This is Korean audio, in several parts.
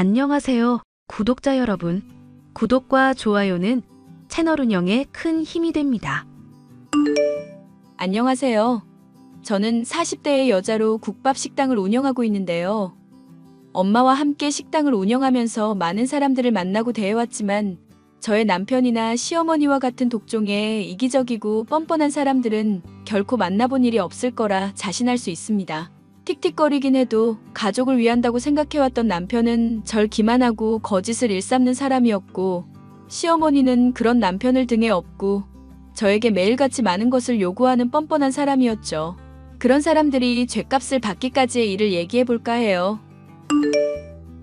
안녕하세요, 구독자 여러분. 구독과 좋아요는 채널 운영에 큰 힘이 됩니다. 안녕하세요. 저는 40대의 여자로 국밥 식당을 운영하고 있는데요. 엄마와 함께 식당을 운영하면서 많은 사람들을 만나고 대해왔지만 저의 남편이나 시어머니와 같은 독종의 이기적이고 뻔뻔한 사람들은 결코 만나본 일이 없을 거라 자신할 수 있습니다. 틱틱거리긴 해도 가족을 위한다고 생각해왔던 남편은 절 기만하고 거짓을 일삼는 사람이었고, 시어머니는 그런 남편을 등에 업고 저에게 매일같이 많은 것을 요구하는 뻔뻔한 사람이었죠. 그런 사람들이 죗값을 받기까지의 일을 얘기해볼까 해요.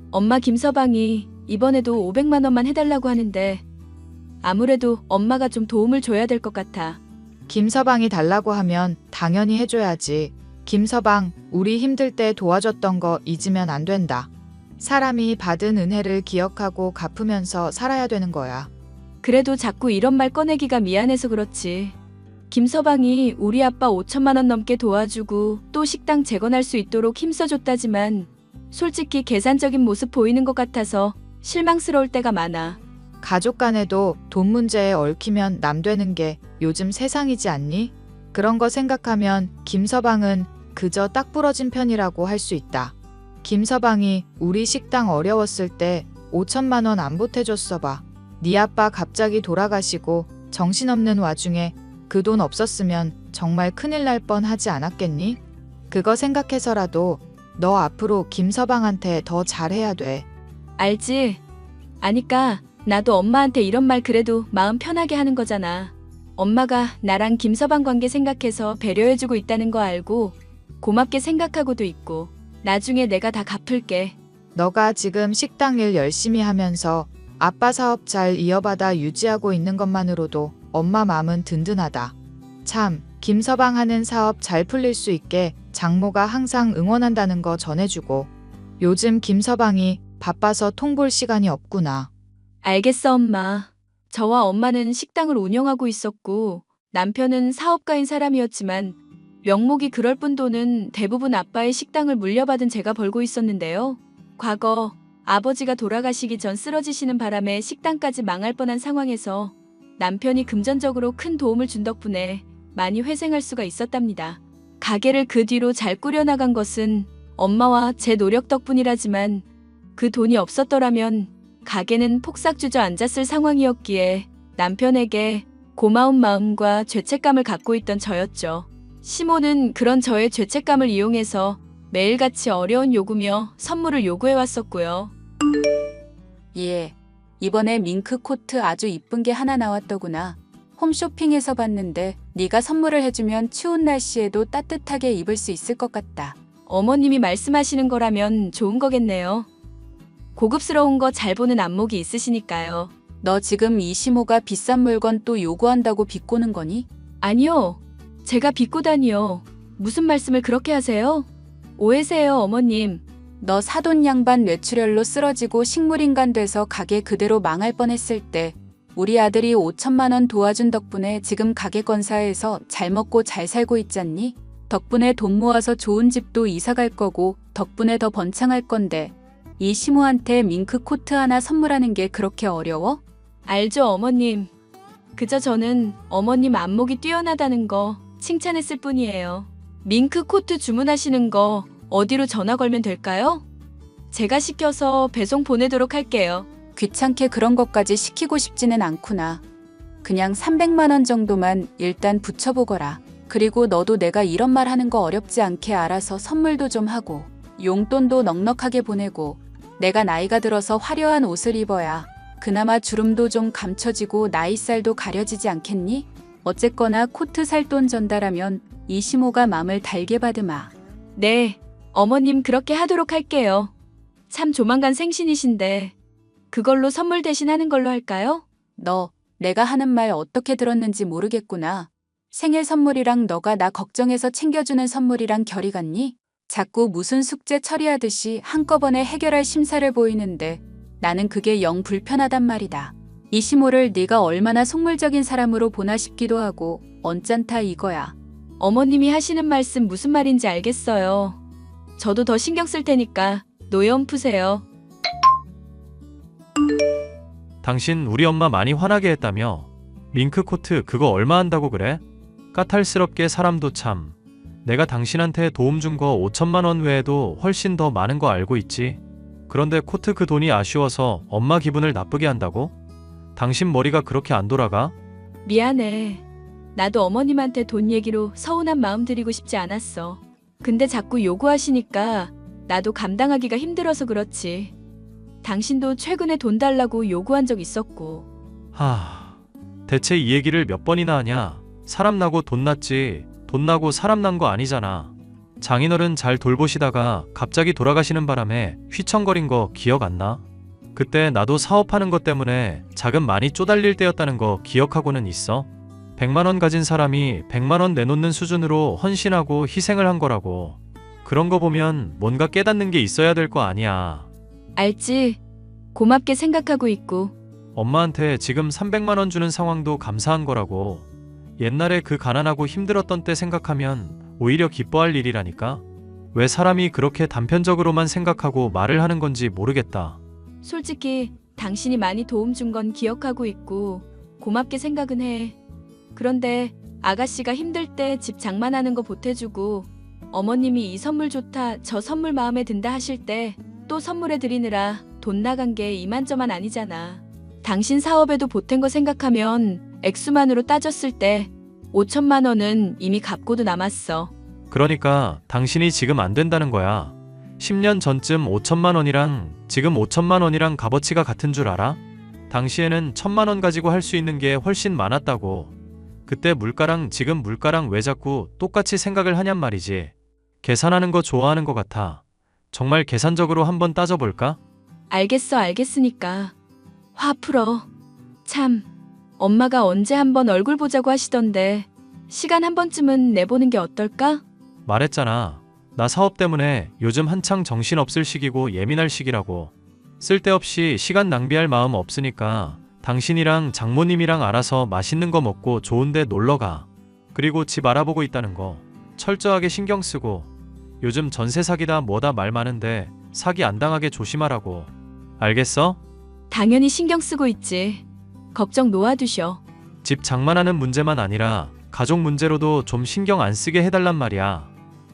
엄마 김서방이 이번에도 500만 원만 해달라고 하는데 아무래도 엄마가 좀 도움을 줘야 될 것 같아. 김서방이 달라고 하면 당연히 해줘야지. 김서방, 우리 힘들 때 도와줬던 거 잊으면 안 된다. 사람이 받은 은혜를 기억하고 갚으면서 살아야 되는 거야. 그래도 자꾸 이런 말 꺼내기가 미안해서 그렇지. 김서방이 우리 아빠 5천만 원 넘게 도와주고 또 식당 재건할 수 있도록 힘써줬다지만 솔직히 계산적인 모습 보이는 것 같아서 실망스러울 때가 많아. 가족 간에도 돈 문제에 얽히면 남 되는 게 요즘 세상이지 않니? 그런 거 생각하면 김서방은 그저 딱 부러진 편이라고 할 수 있다. 김서방이 우리 식당 어려웠을 때 5천만 원 안 보태줬어 봐. 네 아빠 갑자기 돌아가시고 정신없는 와중에 그 돈 없었으면 정말 큰일 날 뻔하지 않았겠니? 그거 생각해서라도 너 앞으로 김서방한테 더 잘해야 돼. 알지? 아니까 나도 엄마한테 이런 말 그래도 마음 편하게 하는 거잖아. 엄마가 나랑 김서방 관계 생각해서 배려해주고 있다는 거 알고 고맙게 생각하고도 있고 나중에 내가 다 갚을게. 너가 지금 식당 일 열심히 하면서 아빠 사업 잘 이어받아 유지하고 있는 것만으로도 엄마 마음은 든든하다. 참, 김서방 하는 사업 잘 풀릴 수 있게 장모가 항상 응원한다는 거 전해주고. 요즘 김서방이 바빠서 통 볼 시간이 없구나. 알겠어, 엄마. 저와 엄마는 식당을 운영하고 있었고 남편은 사업가인 사람이었지만 명목이 그럴 뿐 돈은 대부분 아빠의 식당을 물려받은 제가 벌고 있었는데요. 과거 아버지가 돌아가시기 전 쓰러지시는 바람에 식당까지 망할 뻔한 상황에서 남편이 금전적으로 큰 도움을 준 덕분에 많이 회생할 수가 있었답니다. 가게를 그 뒤로 잘 꾸려나간 것은 엄마와 제 노력 덕분이라지만 그 돈이 없었더라면 가게는 폭삭 주저앉았을 상황이었기에 남편에게 고마운 마음과 죄책감을 갖고 있던 저였죠. 시모는 그런 저의 죄책감을 이용해서 매일같이 어려운 요구며 선물을 요구해왔었고요. 예, 이번에 밍크 코트 아주 이쁜 게 하나 나왔더구나. 홈쇼핑에서 봤는데 네가 선물을 해주면 추운 날씨에도 따뜻하게 입을 수 있을 것 같다. 어머님이 말씀하시는 거라면 좋은 거겠네요. 고급스러운 거 잘 보는 안목이 있으시니까요. 너 지금 이 시모가 비싼 물건 또 요구한다고 비꼬는 거니? 아니요. 제가 비꼬다니요. 무슨 말씀을 그렇게 하세요? 오해세요, 어머님. 너 사돈 양반 뇌출혈로 쓰러지고 식물인간 돼서 가게 그대로 망할 뻔했을 때 우리 아들이 5천만 원 도와준 덕분에 지금 가게 건사해서 잘 먹고 잘 살고 있잖니? 덕분에 돈 모아서 좋은 집도 이사 갈 거고 덕분에 더 번창할 건데 이 시모한테 밍크 코트 하나 선물하는 게 그렇게 어려워? 알죠, 어머님. 그저 저는 어머님 안목이 뛰어나다는 거 칭찬했을 뿐이에요. 밍크 코트 주문하시는 거 어디로 전화 걸면 될까요? 제가 시켜서 배송 보내도록 할게요. 귀찮게 그런 것까지 시키고 싶지는 않구나. 그냥 300만 원 정도만 일단 붙여보거라. 그리고 너도 내가 이런 말 하는 거 어렵지 않게 알아서 선물도 좀 하고 용돈도 넉넉하게 보내고 내가 나이가 들어서 화려한 옷을 입어야 그나마 주름도 좀 감춰지고 나이살도 가려지지 않겠니? 어쨌거나 코트 살 돈 전달하면 이 시모가 맘을 달게 받으마. 네, 어머님 그렇게 하도록 할게요. 참 조만간 생신이신데 그걸로 선물 대신 하는 걸로 할까요? 너 내가 하는 말 어떻게 들었는지 모르겠구나. 생일 선물이랑 너가 나 걱정해서 챙겨주는 선물이랑 결이 같니? 자꾸 무슨 숙제 처리하듯이 한꺼번에 해결할 심사를 보이는데 나는 그게 영 불편하단 말이다. 이 시모를 네가 얼마나 속물적인 사람으로 보나 싶기도 하고 언짢다 이거야. 어머님이 하시는 말씀 무슨 말인지 알겠어요. 저도 더 신경 쓸 테니까 노여움 푸세요. 당신 우리 엄마 많이 화나게 했다며? 밍크 코트 그거 얼마 한다고 그래? 까탈스럽게 사람도 참. 내가 당신한테 도움 준 거 5천만 원 외에도 훨씬 더 많은 거 알고 있지. 그런데 코트 그 돈이 아쉬워서 엄마 기분을 나쁘게 한다고? 당신 머리가 그렇게 안 돌아가? 미안해. 나도 어머님한테 돈 얘기로 서운한 마음 드리고 싶지 않았어. 근데 자꾸 요구하시니까 나도 감당하기가 힘들어서 그렇지. 당신도 최근에 돈 달라고 요구한 적 있었고. 대체 이 얘기를 몇 번이나 하냐? 사람 나고 돈 났지. 돈 나고 사람 난 거 아니잖아. 장인어른 잘 돌보시다가 갑자기 돌아가시는 바람에 휘청거린 거 기억 안 나? 그때 나도 사업하는 것 때문에 자금 많이 쪼달릴 때였다는 거 기억하고는 있어? 100만 원 가진 사람이 100만 원 내놓는 수준으로 헌신하고 희생을 한 거라고. 그런 거 보면 뭔가 깨닫는 게 있어야 될 거 아니야. 알지? 고맙게 생각하고 있고. 엄마한테 지금 300만 원 주는 상황도 감사한 거라고. 옛날에 그 가난하고 힘들었던 때 생각하면 오히려 기뻐할 일이라니까. 왜 사람이 그렇게 단편적으로만 생각하고 말을 하는 건지 모르겠다. 솔직히 당신이 많이 도움 준 건 기억하고 있고 고맙게 생각은 해. 그런데 아가씨가 힘들 때 집 장만하는 거 보태주고 어머님이 이 선물 좋다 저 선물 마음에 든다 하실 때 또 선물해 드리느라 돈 나간 게 이만저만 아니잖아. 당신 사업에도 보탠 거 생각하면 액수만으로 따졌을 때 5천만 원은 이미 갚고도 남았어. 그러니까 당신이 지금 안 된다는 거야. 10년 전쯤 5천만 원이랑 지금 5천만 원이랑 값어치가 같은 줄 알아? 당시에는 1,000만 원 가지고 할 수 있는 게 훨씬 많았다고. 그때 물가랑 지금 물가랑 왜 자꾸 똑같이 생각을 하냔 말이지. 계산하는 거 좋아하는 것 같아. 정말 계산적으로 한번 따져볼까? 알겠으니까. 화 풀어. 참, 엄마가 언제 한번 얼굴 보자고 하시던데 시간 한 번쯤은 내보는 게 어떨까? 말했잖아. 나 사업 때문에 요즘 한창 정신없을 시기고 예민할 시기라고. 쓸데없이 시간 낭비할 마음 없으니까 당신이랑 장모님이랑 알아서 맛있는 거 먹고 좋은데 놀러가. 그리고 집 알아보고 있다는 거 철저하게 신경 쓰고. 요즘 전세 사기다 뭐다 말 많은데 사기 안 당하게 조심하라고. 알겠어? 당연히 신경 쓰고 있지. 걱정 놓아두셔. 집 장만하는 문제만 아니라 가족 문제로도 좀 신경 안 쓰게 해달란 말이야.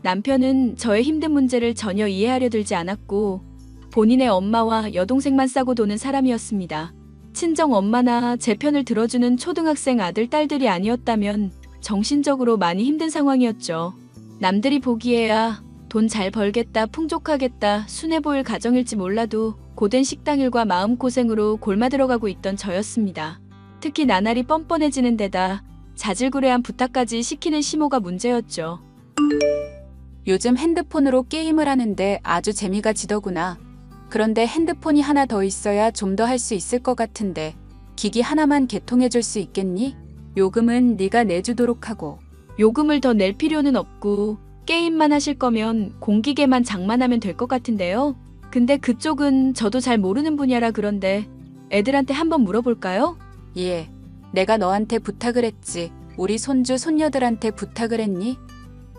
남편은 저의 힘든 문제를 전혀 이해하려 들지 않았고 본인의 엄마와 여동생만 싸고 도는 사람이었습니다. 친정 엄마나 제 편을 들어주는 초등학생 아들, 딸들이 아니었다면 정신적으로 많이 힘든 상황이었죠. 남들이 보기에야 돈 잘 벌겠다, 풍족하겠다, 순해 보일 가정일지 몰라도 고된 식당일과 마음고생으로 골마들어가고 있던 저였습니다. 특히 나날이 뻔뻔해지는 데다 자질구레한 부탁까지 시키는 시모가 문제였죠. 요즘 핸드폰으로 게임을 하는데 아주 재미가 지더구나. 그런데 핸드폰이 하나 더 있어야 좀 더 할 수 있을 것 같은데 기기 하나만 개통해줄 수 있겠니? 요금은 네가 내주도록 하고. 요금을 더 낼 필요는 없고 게임만 하실 거면 공기계만 장만하면 될 것 같은데요. 근데 그쪽은 저도 잘 모르는 분야라 그런데 애들한테 한번 물어볼까요? 예, 내가 너한테 부탁을 했지. 우리 손주 손녀들한테 부탁을 했니?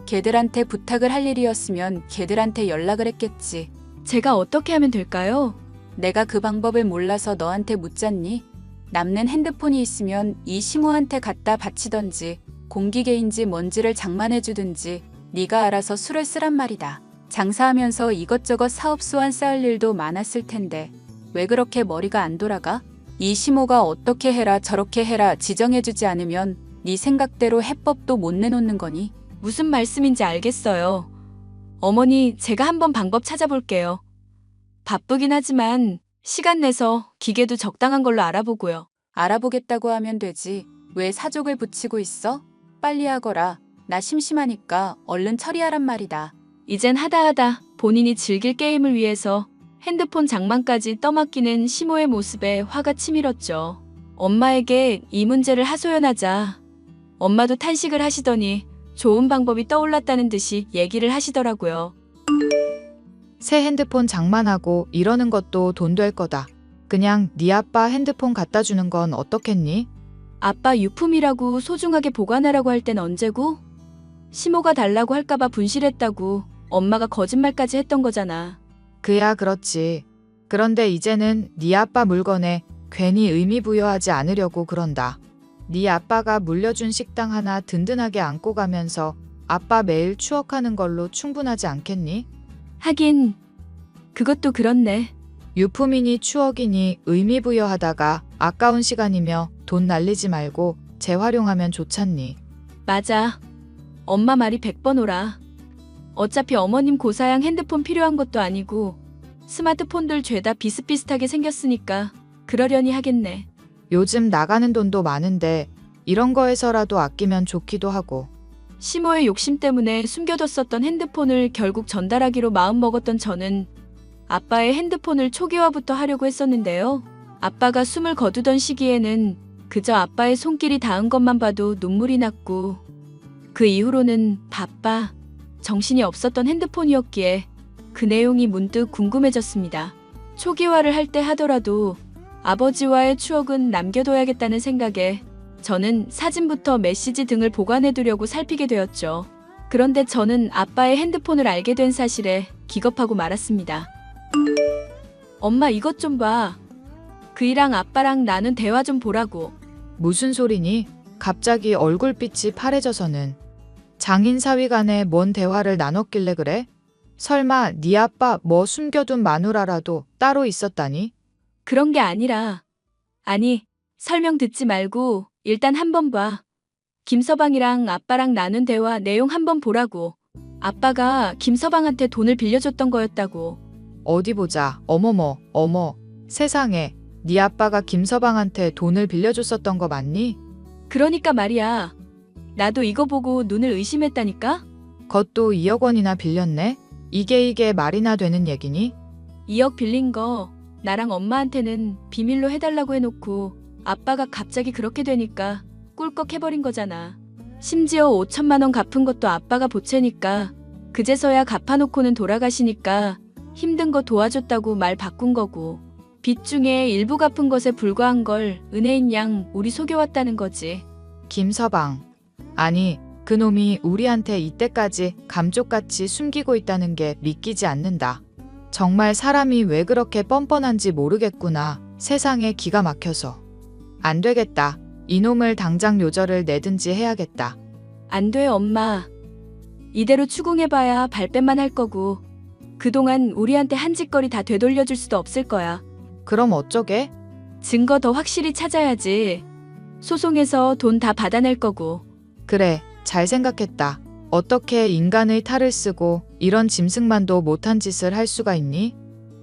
걔들한테 부탁을 할 일이었으면 걔들한테 연락을 했겠지. 제가 어떻게 하면 될까요? 내가 그 방법을 몰라서 너한테 묻잖니? 남는 핸드폰이 있으면 이 시모한테 갖다 바치던지 공기계인지 뭔지를 장만해주든지 네가 알아서 수를 쓰란 말이다. 장사하면서 이것저것 사업 수완 쌓을 일도 많았을 텐데 왜 그렇게 머리가 안 돌아가? 이 시모가 어떻게 해라 저렇게 해라 지정해주지 않으면 네 생각대로 해법도 못 내놓는 거니? 무슨 말씀인지 알겠어요. 어머니, 제가 한번 방법 찾아볼게요. 바쁘긴 하지만 시간 내서 기계도 적당한 걸로 알아보고요. 알아보겠다고 하면 되지. 왜 사족을 붙이고 있어? 빨리 하거라. 나 심심하니까 얼른 처리하란 말이다. 이젠 하다 본인이 즐길 게임을 위해서 핸드폰 장만까지 떠맡기는 시모의 모습에 화가 치밀었죠. 엄마에게 이 문제를 하소연하자 엄마도 탄식을 하시더니 좋은 방법이 떠올랐다는 듯이 얘기를 하시더라고요. 새 핸드폰 장만하고 이러는 것도 돈 될 거다. 그냥 네 아빠 핸드폰 갖다 주는 건 어떻겠니? 아빠 유품이라고 소중하게 보관하라고 할 땐 언제고? 시모가 달라고 할까봐 분실했다고 엄마가 거짓말까지 했던 거잖아. 그야 그렇지. 그런데 이제는 네 아빠 물건에 괜히 의미 부여하지 않으려고 그런다. 네 아빠가 물려준 식당 하나 든든하게 안고 가면서 아빠 매일 추억하는 걸로 충분하지 않겠니? 하긴 그것도 그렇네. 유품이니 추억이니 의미 부여하다가 아까운 시간이며 돈 날리지 말고 재활용하면 좋잖니. 맞아. 엄마 말이 100번 오라. 어차피 어머님 고사양 핸드폰 필요한 것도 아니고 스마트폰들 죄다 비슷비슷하게 생겼으니까 그러려니 하겠네. 요즘 나가는 돈도 많은데 이런 거에서라도 아끼면 좋기도 하고. 시모의 욕심 때문에 숨겨뒀었던 핸드폰을 결국 전달하기로 마음먹었던 저는 아빠의 핸드폰을 초기화부터 하려고 했었는데요. 아빠가 숨을 거두던 시기에는 그저 아빠의 손길이 닿은 것만 봐도 눈물이 났고 그 이후로는 바빠 정신이 없었던 핸드폰이었기에 그 내용이 문득 궁금해졌습니다. 초기화를 할 때 하더라도 아버지와의 추억은 남겨둬야겠다는 생각에 저는 사진부터 메시지 등을 보관해두려고 살피게 되었죠. 그런데 저는 아빠의 핸드폰을 알게 된 사실에 기겁하고 말았습니다. 엄마 이것 좀 봐. 그이랑 아빠랑 나눈 대화 좀 보라고. 무슨 소리니? 갑자기 얼굴빛이 파래져서는. 장인 사위 간에 뭔 대화를 나눴길래 그래? 설마 네 아빠 뭐 숨겨둔 마누라라도 따로 있었다니? 그런 게 아니라. 아니, 설명 듣지 말고 일단 한번 봐. 김서방이랑 아빠랑 나눈 대화 내용 한번 보라고. 아빠가 김서방한테 돈을 빌려줬던 거였다고. 어디 보자. 어머머, 어머. 세상에, 네 아빠가 김서방한테 돈을 빌려줬었던 거 맞니? 그러니까 말이야. 나도 이거 보고 눈을 의심했다니까? 그것도 2억 원이나 빌렸네? 이게 말이나 되는 얘기니? 2억 빌린 거 나랑 엄마한테는 비밀로 해달라고 해놓고 아빠가 갑자기 그렇게 되니까 꿀꺽 해버린 거잖아. 심지어 5천만 원 갚은 것도 아빠가 보채니까 그제서야 갚아놓고는 돌아가시니까 힘든 거 도와줬다고 말 바꾼 거고 빚 중에 일부 갚은 것에 불과한 걸 은혜인 양 우리 속여왔다는 거지. 김서방. 아니, 그놈이 우리한테 이때까지 감쪽같이 숨기고 있다는 게 믿기지 않는다. 정말 사람이 왜 그렇게 뻔뻔한지 모르겠구나. 세상에 기가 막혀서. 안 되겠다. 이놈을 당장 요절을 내든지 해야겠다. 안 돼, 엄마. 이대로 추궁해봐야 발뺌만 할 거고 그동안 우리한테 한 짓거리 다 되돌려줄 수도 없을 거야. 그럼 어쩌게? 증거 더 확실히 찾아야지. 소송에서 돈 다 받아낼 거고. 그래, 잘 생각했다. 어떻게 인간의 탈을 쓰고 이런 짐승만도 못한 짓을 할 수가 있니?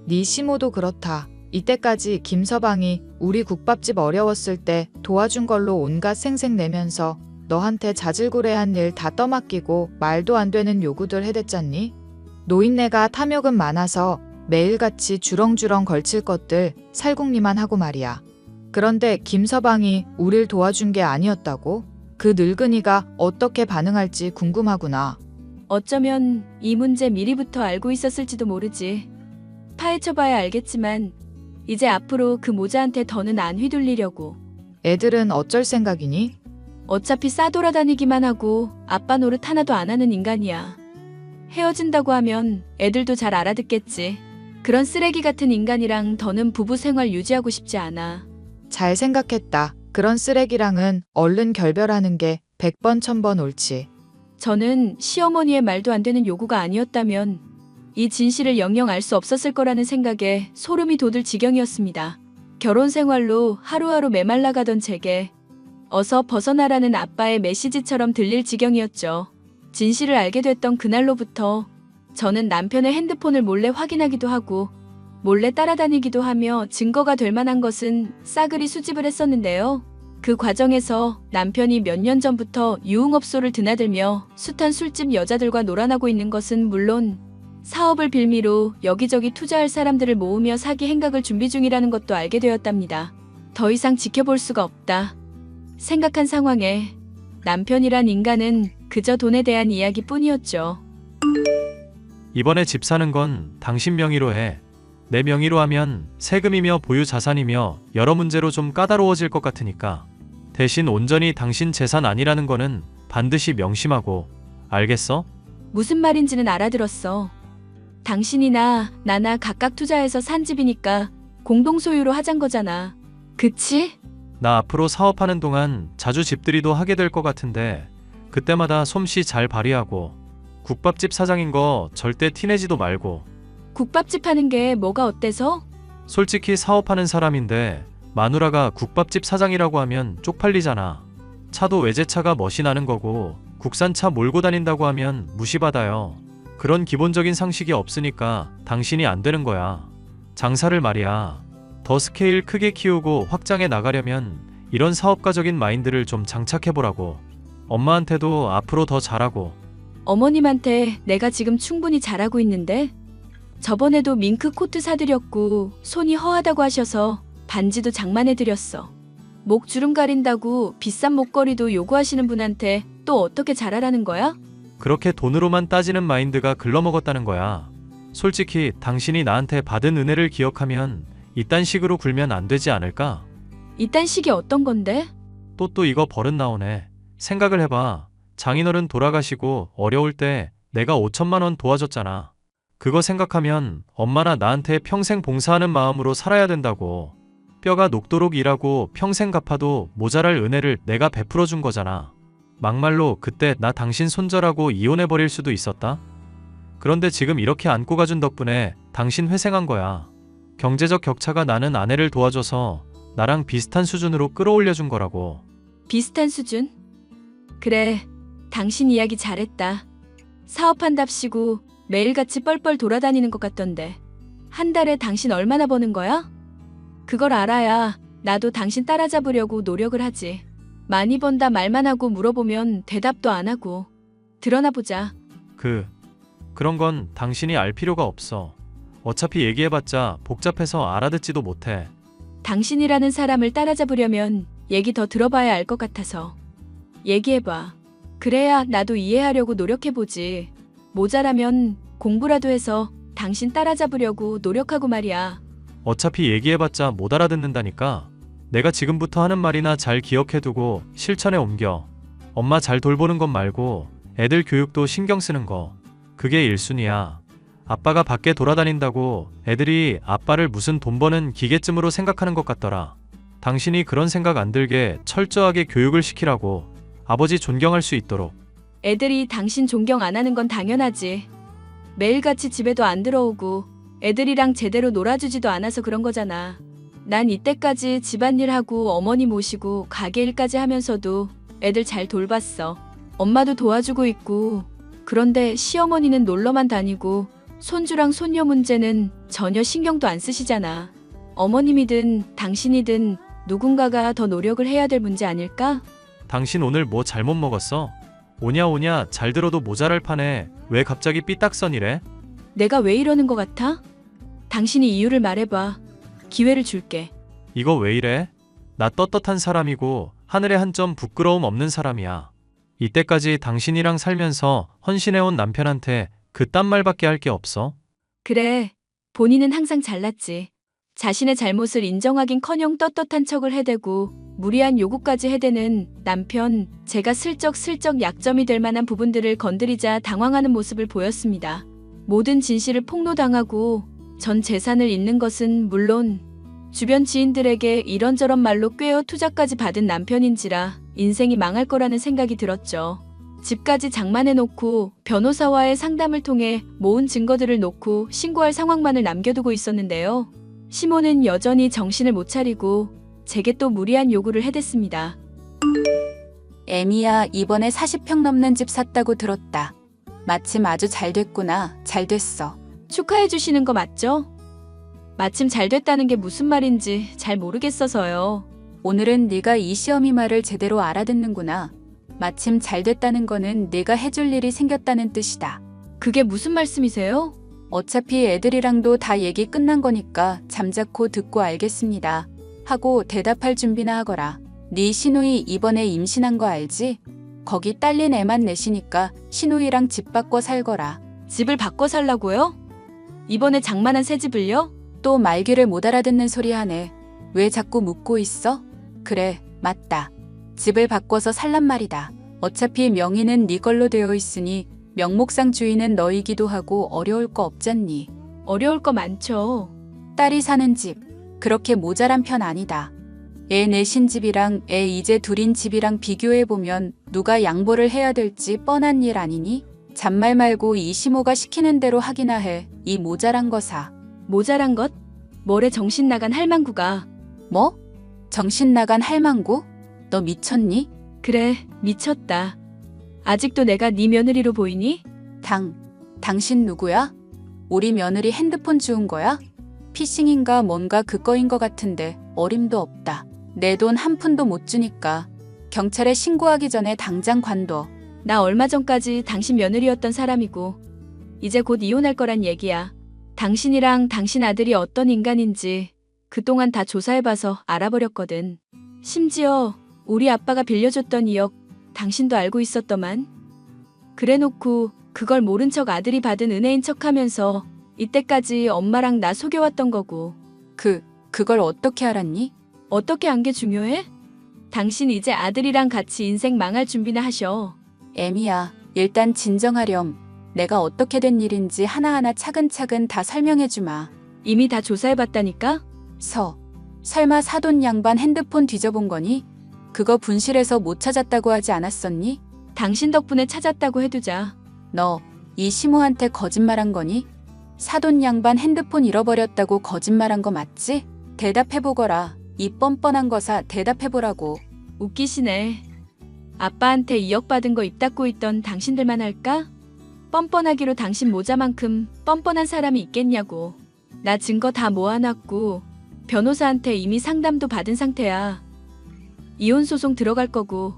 네 시모도 그렇다. 이때까지 김서방이 우리 국밥집 어려웠을 때 도와준 걸로 온갖 생색 내면서 너한테 자질구레한 일 다 떠맡기고 말도 안 되는 요구들 해댔잖니? 노인네가 탐욕은 많아서 매일같이 주렁주렁 걸칠 것들 살궁리만 하고 말이야. 그런데 김서방이 우릴 도와준 게 아니었다고? 그 늙은이가 어떻게 반응할지 궁금하구나. 어쩌면 이 문제 미리부터 알고 있었을지도 모르지. 파헤쳐봐야 알겠지만 이제 앞으로 그 모자한테 더는 안 휘둘리려고. 애들은 어쩔 생각이니? 어차피 싸돌아다니기만 하고 아빠 노릇 하나도 안 하는 인간이야. 헤어진다고 하면 애들도 잘 알아듣겠지. 그런 쓰레기 같은 인간이랑 더는 부부 생활 유지하고 싶지 않아. 잘 생각했다. 그런 쓰레기랑은 얼른 결별하는 게 100번 1000번 옳지. 저는 시어머니의 말도 안 되는 요구가 아니었다면 이 진실을 영영 알 수 없었을 거라는 생각에 소름이 돋을 지경이었습니다. 결혼 생활로 하루하루 메말라가던 제게 어서 벗어나라는 아빠의 메시지처럼 들릴 지경이었죠. 진실을 알게 됐던 그날로부터 저는 남편의 핸드폰을 몰래 확인하기도 하고 몰래 따라다니기도 하며 증거가 될 만한 것은 싸그리 수집을 했었는데요. 그 과정에서 남편이 몇 년 전부터 유흥업소를 드나들며 숱한 술집 여자들과 놀아나고 있는 것은 물론 사업을 빌미로 여기저기 투자할 사람들을 모으며 사기 행각을 준비 중이라는 것도 알게 되었답니다. 더 이상 지켜볼 수가 없다 생각한 상황에 남편이란 인간은 그저 돈에 대한 이야기뿐이었죠. 이번에 집 사는 건 당신 명의로 해. 내 명의로 하면 세금이며 보유 자산이며 여러 문제로 좀 까다로워질 것 같으니까 대신 온전히 당신 재산 아니라는 거는 반드시 명심하고. 알겠어? 무슨 말인지는 알아들었어. 당신이나 나나 각각 투자해서 산 집이니까 공동소유로 하잔 거잖아. 그치? 나 앞으로 사업하는 동안 자주 집들이도 하게 될 것 같은데 그때마다 솜씨 잘 발휘하고 국밥집 사장인 거 절대 티내지도 말고. 국밥집 하는 게 뭐가 어때서? 솔직히 사업하는 사람인데 마누라가 국밥집 사장이라고 하면 쪽팔리잖아. 차도 외제차가 멋이 나는 거고 국산차 몰고 다닌다고 하면 무시받아요. 그런 기본적인 상식이 없으니까 당신이 안 되는 거야. 장사를 말이야. 더 스케일 크게 키우고 확장해 나가려면 이런 사업가적인 마인드를 좀 장착해보라고. 엄마한테도 앞으로 더 잘하고. 어머님한테 내가 지금 충분히 잘하고 있는데? 저번에도 밍크 코트 사드렸고 손이 허하다고 하셔서 반지도 장만해드렸어. 목 주름 가린다고 비싼 목걸이도 요구하시는 분한테 또 어떻게 잘하라는 거야? 그렇게 돈으로만 따지는 마인드가 글러먹었다는 거야. 솔직히 당신이 나한테 받은 은혜를 기억하면 이딴 식으로 굴면 안 되지 않을까? 이딴 식이 어떤 건데? 또 이거 버릇 나오네. 생각을 해봐. 장인어른 돌아가시고 어려울 때 내가 5천만 원 도와줬잖아. 그거 생각하면 엄마나 나한테 평생 봉사하는 마음으로 살아야 된다고. 뼈가 녹도록 일하고 평생 갚아도 모자랄 은혜를 내가 베풀어 준 거잖아. 막말로 그때 나 당신 손절하고 이혼해버릴 수도 있었다. 그런데 지금 이렇게 안고 가준 덕분에 당신 회생한 거야. 경제적 격차가 나는 아내를 도와줘서 나랑 비슷한 수준으로 끌어올려준 거라고. 비슷한 수준? 그래, 당신 이야기 잘했다. 사업한답시고 매일같이 뻘뻘 돌아다니는 것 같던데. 한 달에 당신 얼마나 버는 거야? 그걸 알아야 나도 당신 따라잡으려고 노력을 하지. 많이 번다 말만 하고 물어보면 대답도 안 하고. 드러나 보자. 그런 건 당신이 알 필요가 없어. 어차피 얘기해봤자 복잡해서 알아듣지도 못해. 당신이라는 사람을 따라잡으려면 얘기 더 들어봐야 알 것 같아서. 얘기해봐. 그래야 나도 이해하려고 노력해보지. 모자라면 공부라도 해서 당신 따라잡으려고 노력하고 말이야. 어차피 얘기해봤자 못 알아듣는다니까. 내가 지금부터 하는 말이나 잘 기억해두고 실천에 옮겨. 엄마 잘 돌보는 것 말고 애들 교육도 신경 쓰는 거. 그게 1순위야. 아빠가 밖에 돌아다닌다고 애들이 아빠를 무슨 돈 버는 기계쯤으로 생각하는 것 같더라. 당신이 그런 생각 안 들게 철저하게 교육을 시키라고. 아버지 존경할 수 있도록. 애들이 당신 존경 안 하는 건 당연하지. 매일같이 집에도 안 들어오고 애들이랑 제대로 놀아주지도 않아서 그런 거잖아. 난 이때까지 집안일하고 어머니 모시고 가게 일까지 하면서도 애들 잘 돌봤어. 엄마도 도와주고 있고. 그런데 시어머니는 놀러만 다니고 손주랑 손녀 문제는 전혀 신경도 안 쓰시잖아. 어머님이든 당신이든 누군가가 더 노력을 해야 될 문제 아닐까? 당신 오늘 뭐 잘못 먹었어? 오냐 잘 들어도 모자랄 판에 왜 갑자기 삐딱선이래? 내가 왜 이러는 것 같아? 당신이 이유를 말해봐. 기회를 줄게. 이거 왜 이래? 나 떳떳한 사람이고 하늘에 한 점 부끄러움 없는 사람이야. 이때까지 당신이랑 살면서 헌신해온 남편한테 그딴 말밖에 할 게 없어? 그래, 본인은 항상 잘났지. 자신의 잘못을 인정하긴커녕 떳떳한 척을 해대고 무리한 요구까지 해대는 남편, 제가 슬쩍슬쩍 약점이 될 만한 부분들을 건드리자 당황하는 모습을 보였습니다. 모든 진실을 폭로당하고 전 재산을 잃는 것은 물론 주변 지인들에게 이런저런 말로 꿰어 투자까지 받은 남편인지라 인생이 망할 거라는 생각이 들었죠. 집까지 장만해놓고 변호사와의 상담을 통해 모은 증거들을 놓고 신고할 상황만을 남겨두고 있었는데요. 시모는 여전히 정신을 못 차리고 제게 또 무리한 요구를 해댔습니다. 애미야, 이번에 40평 넘는 집 샀다고 들었다. 마침 아주 잘 됐구나. 잘 됐어. 축하해 주시는 거 맞죠? 마침 잘 됐다는 게 무슨 말인지 잘 모르겠어서요. 오늘은 네가 이 시어미 말을 제대로 알아듣는구나. 마침 잘 됐다는 거는 네가 해줄 일이 생겼다는 뜻이다. 그게 무슨 말씀이세요? 어차피 애들이랑도 다 얘기 끝난 거니까 잠자코 듣고 알겠습니다. 하고 대답할 준비나 하거라. 네 시누이 이번에 임신한 거 알지? 거기 딸린 애만 내시니까 시누이랑 집 바꿔 살거라. 집을 바꿔 살라고요? 이번에 장만한 새 집을요? 또 말귀를 못 알아듣는 소리 하네. 왜 자꾸 묻고 있어? 그래, 맞다. 집을 바꿔서 살란 말이다. 어차피 명의는 네 걸로 되어 있으니 명목상 주인은 너이기도 하고 어려울 거 없잖니. 어려울 거 많죠. 딸이 사는 집, 그렇게 모자란 편 아니다. 애 내신 집이랑 애 이제 둘인 집이랑 비교해보면 누가 양보를 해야 될지 뻔한 일 아니니? 잔말 말고 이시모가 시키는 대로 하기나 해. 이 모자란 거 사. 모자란 것? 뭐래 정신 나간 할망구가. 뭐? 정신 나간 할망구? 너 미쳤니? 그래, 미쳤다. 아직도 내가 네 며느리로 보이니? 당신 누구야? 우리 며느리 핸드폰 주운 거야? 피싱인가 뭔가 그거인 거 같은데 어림도 없다. 내 돈 한 푼도 못 주니까 경찰에 신고하기 전에 당장 관둬. 나 얼마 전까지 당신 며느리였던 사람이고 이제 곧 이혼할 거란 얘기야. 당신이랑 당신 아들이 어떤 인간인지 그동안 다 조사해봐서 알아버렸거든. 심지어 우리 아빠가 빌려줬던 2억 당신도 알고 있었더만. 그래놓고 그걸 모른 척 아들이 받은 은혜인 척하면서 이때까지 엄마랑 나 속여왔던 거고. 그걸 어떻게 알았니? 어떻게 안 게 중요해? 당신 이제 아들이랑 같이 인생 망할 준비나 하셔. 애미야, 일단 진정하렴. 내가 어떻게 된 일인지 하나하나 차근차근 다 설명해주마. 이미 다 조사해봤다니까? 설마 사돈 양반 핸드폰 뒤져본 거니? 그거 분실해서 못 찾았다고 하지 않았었니? 당신 덕분에 찾았다고 해두자. 너 이 시모한테 거짓말한 거니? 사돈 양반 핸드폰 잃어버렸다고 거짓말한 거 맞지? 대답해보거라. 이 뻔뻔한 거사 대답해보라고. 웃기시네. 아빠한테 2억 받은 거 입 닫고 있던 당신들만 할까? 뻔뻔하기로 당신 모자만큼 뻔뻔한 사람이 있겠냐고. 나 증거 다 모아놨고 변호사한테 이미 상담도 받은 상태야. 이혼 소송 들어갈 거고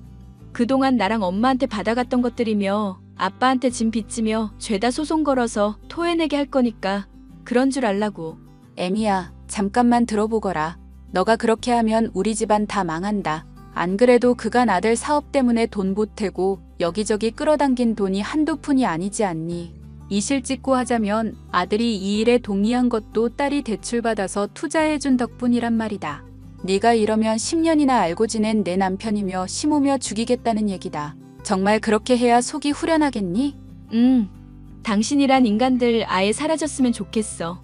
그동안 나랑 엄마한테 받아갔던 것들이며 아빠한테 짐 빚지며 죄다 소송 걸어서 토해내게 할 거니까 그런 줄 알라고. 애미야, 잠깐만 들어보거라. 너가 그렇게 하면 우리 집안 다 망한다. 안 그래도 그간 아들 사업 때문에 돈 보태고 여기저기 끌어당긴 돈이 한두 푼이 아니지 않니? 이실직고 하자면 아들이 이 일에 동의한 것도 딸이 대출받아서 투자해준 덕분이란 말이다. 네가 이러면 10년이나 알고 지낸 내 남편이며 시모며 죽이겠다는 얘기다. 정말 그렇게 해야 속이 후련하겠니? 당신이란 인간들 아예 사라졌으면 좋겠어.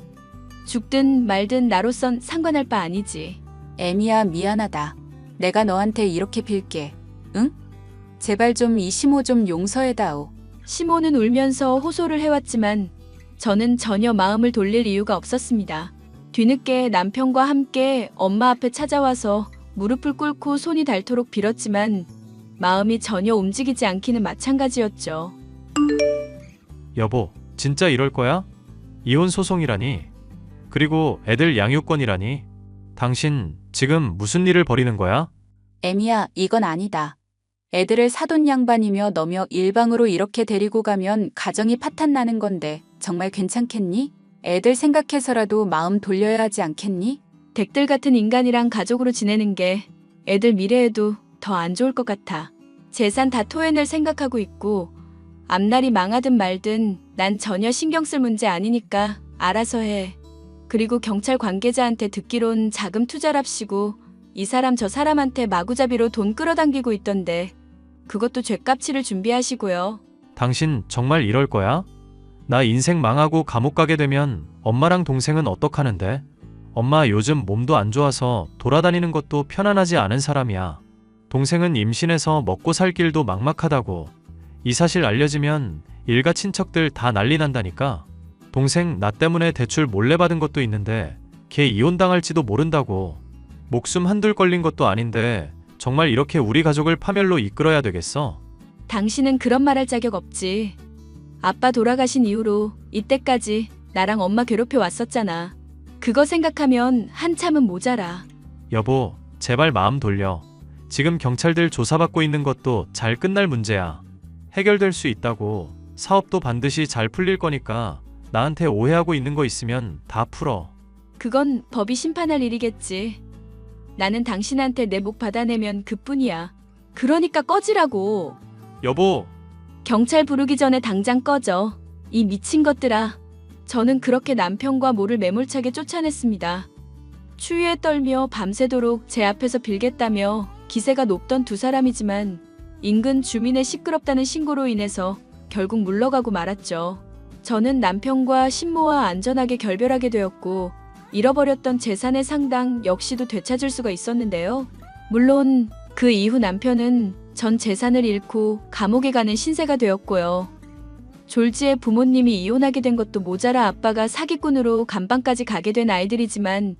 죽든 말든 나로선 상관할 바 아니지. 애미야, 미안하다. 내가 너한테 이렇게 빌게. 응? 제발 좀 이 시모 좀 용서해다오. 시모는 울면서 호소를 해왔지만 저는 전혀 마음을 돌릴 이유가 없었습니다. 뒤늦게 남편과 함께 엄마 앞에 찾아와서 무릎을 꿇고 손이 닳도록 빌었지만 마음이 전혀 움직이지 않기는 마찬가지였죠. 여보, 진짜 이럴 거야? 이혼 소송이라니. 그리고 애들 양육권이라니. 당신 지금 무슨 일을 벌이는 거야? 애미야, 이건 아니다. 애들을 사돈 양반이며 너며 일방으로 이렇게 데리고 가면 가정이 파탄나는 건데 정말 괜찮겠니? 애들 생각해서라도 마음 돌려야 하지 않겠니? 댁들 같은 인간이랑 가족으로 지내는 게 애들 미래에도 더 안 좋을 것 같아. 재산 다 토해낼 생각하고 있고 앞날이 망하든 말든 난 전혀 신경 쓸 문제 아니니까 알아서 해. 그리고 경찰 관계자한테 듣기론 자금 투자랍시고 이 사람 저 사람한테 마구잡이로 돈 끌어당기고 있던데 그것도 죗값 치를 준비하시고요. 당신 정말 이럴 거야? 나 인생 망하고 감옥 가게 되면 엄마랑 동생은 어떡하는데? 엄마 요즘 몸도 안 좋아서 돌아다니는 것도 편안하지 않은 사람이야. 동생은 임신해서 먹고 살 길도 막막하다고. 이 사실 알려지면 일가 친척들 다 난리 난다니까. 동생 나 때문에 대출 몰래 받은 것도 있는데 걔 이혼당할지도 모른다고. 목숨 한둘 걸린 것도 아닌데 정말 이렇게 우리 가족을 파멸로 이끌어야 되겠어? 당신은 그런 말 할 자격 없지. 아빠 돌아가신 이후로 이때까지 나랑 엄마 괴롭혀 왔었잖아. 그거 생각하면 한참은 모자라. 여보, 제발 마음 돌려. 지금 경찰들 조사받고 있는 것도 잘 끝날 문제야. 해결될 수 있다고. 사업도 반드시 잘 풀릴 거니까 나한테 오해하고 있는 거 있으면 다 풀어. 그건 법이 심판할 일이겠지. 나는 당신한테 내 목 받아내면 그뿐이야. 그러니까 꺼지라고. 여보, 경찰 부르기 전에 당장 꺼져. 이 미친 것들아. 저는 그렇게 남편과 모를 매몰차게 쫓아냈습니다. 추위에 떨며 밤새도록 제 앞에서 빌겠다며 기세가 높던 두 사람이지만 인근 주민의 시끄럽다는 신고로 인해서 결국 물러가고 말았죠. 저는 남편과 신모와 안전하게 결별하게 되었고 잃어버렸던 재산의 상당 역시도 되찾을 수가 있었는데요. 물론 그 이후 남편은 전 재산을 잃고 감옥에 가는 신세가 되었고요. 졸지의 부모님이 이혼하게 된 것도 모자라 아빠가 사기꾼으로 감방까지 가게 된 아이들이지만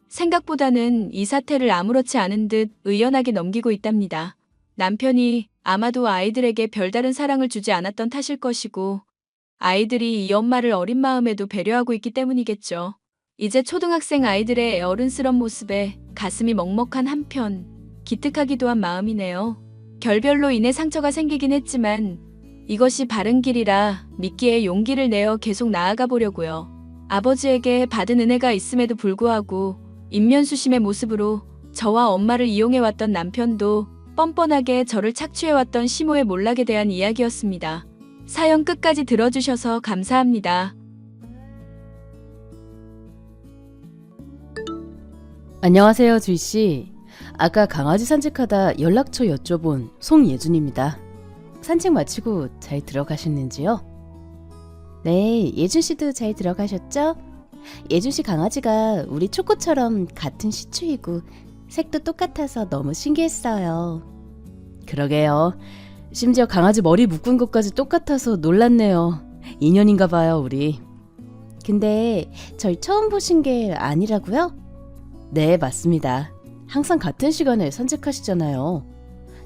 생각보다는 이 사태를 아무렇지 않은 듯 의연하게 넘기고 있답니다. 남편이 아마도 아이들에게 별다른 사랑을 주지 않았던 탓일 것이고 아이들이 이 엄마를 어린 마음에도 배려하고 있기 때문이겠죠. 이제 초등학생 아이들의 어른스런 모습에 가슴이 먹먹한 한편 기특하기도 한 마음이네요. 결별로 인해 상처가 생기긴 했지만 이것이 바른 길이라 믿기에 용기를 내어 계속 나아가 보려고요. 아버지에게 받은 은혜가 있음에도 불구하고 인면수심의 모습으로 저와 엄마를 이용해왔던 남편도 뻔뻔하게 저를 착취해왔던 시모의 몰락에 대한 이야기였습니다. 사연 끝까지 들어주셔서 감사합니다. 안녕하세요, 주희씨. 아까 강아지 산책하다 연락처 여쭤본 송예준입니다. 산책 마치고 잘 들어가셨는지요? 네, 예준씨도 잘 들어가셨죠? 예준씨 강아지가 우리 초코처럼 같은 시추이고 색도 똑같아서 너무 신기했어요. 그러게요. 심지어 강아지 머리 묶은 것까지 똑같아서 놀랐네요. 인연인가 봐요, 우리. 근데 절 처음 보신 게 아니라고요? 네, 맞습니다. 항상 같은 시간에 산책하시잖아요.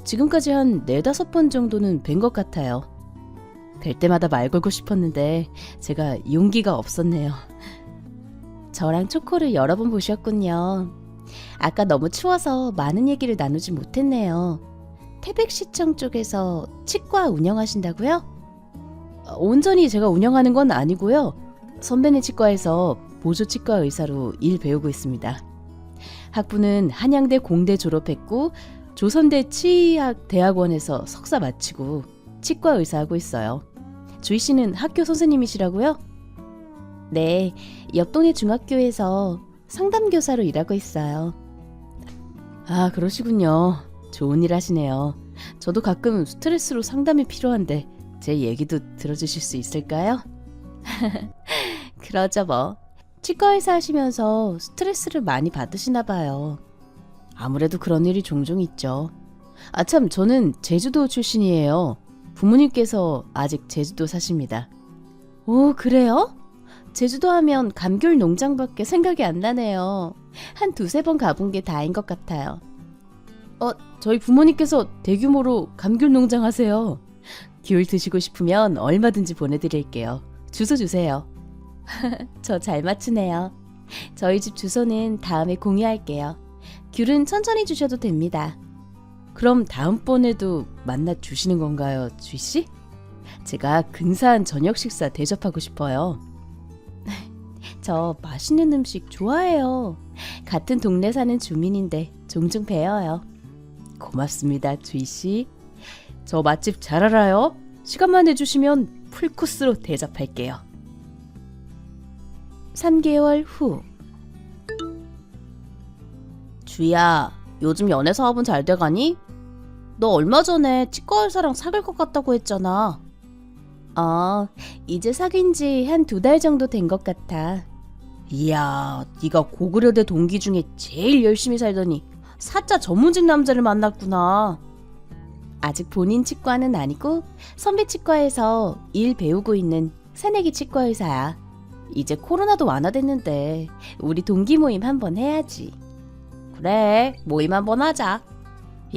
지금까지 한 4-5번 정도는 뵌 것 같아요. 뵐 때마다 말 걸고 싶었는데 제가 용기가 없었네요. 저랑 초코를 여러 번 보셨군요. 아까 너무 추워서 많은 얘기를 나누지 못했네요. 태백시청 쪽에서 치과 운영하신다고요? 온전히 제가 운영하는 건 아니고요. 선배네 치과에서 보조치과 의사로 일 배우고 있습니다. 학부는 한양대 공대 졸업했고 조선대 치의학대학원에서 석사 마치고 치과 의사하고 있어요. 주희 씨는 학교 선생님이시라고요? 네, 옆 동네 중학교에서 상담교사로 일하고 있어요. 아, 그러시군요. 좋은 일 하시네요. 저도 가끔 스트레스로 상담이 필요한데 제 얘기도 들어주실 수 있을까요? 그러죠 뭐. 치과의사 하시면서 스트레스를 많이 받으시나 봐요. 아무래도 그런 일이 종종 있죠. 아 참, 저는 제주도 출신이에요. 부모님께서 아직 제주도 사십니다. 오, 그래요? 제주도 하면 감귤 농장밖에 생각이 안 나네요. 한 2-3번 가본 게 다인 것 같아요. 저희 부모님께서 대규모로 감귤 농장 하세요. 귤 드시고 싶으면 얼마든지 보내드릴게요. 주소 주세요. 저 잘 맞추네요. 저희 집 주소는 다음에 공유할게요. 귤은 천천히 주셔도 됩니다. 그럼 다음번에도 만나 주시는 건가요, 주희씨? 제가 근사한 저녁 식사 대접하고 싶어요. 저 맛있는 음식 좋아해요. 같은 동네 사는 주민인데 종종 뵈어요. 고맙습니다, 주희씨. 저 맛집 잘 알아요. 시간만 내주시면 풀코스로 대접할게요. 3개월 후. 주희야, 요즘 연애 사업은 잘 돼가니? 너 얼마 전에 치과 의사랑 사귈 것 같다고 했잖아. 이제 사귄 지 한 2달 정도 된 것 같아. 이야, 네가 고구려대 동기 중에 제일 열심히 살더니 사자 전문직 남자를 만났구나. 아직 본인 치과는 아니고 선배 치과에서 일 배우고 있는 새내기 치과 의사야. 이제 코로나도 완화됐는데 우리 동기 모임 한번 해야지. 그래, 모임 한번 하자.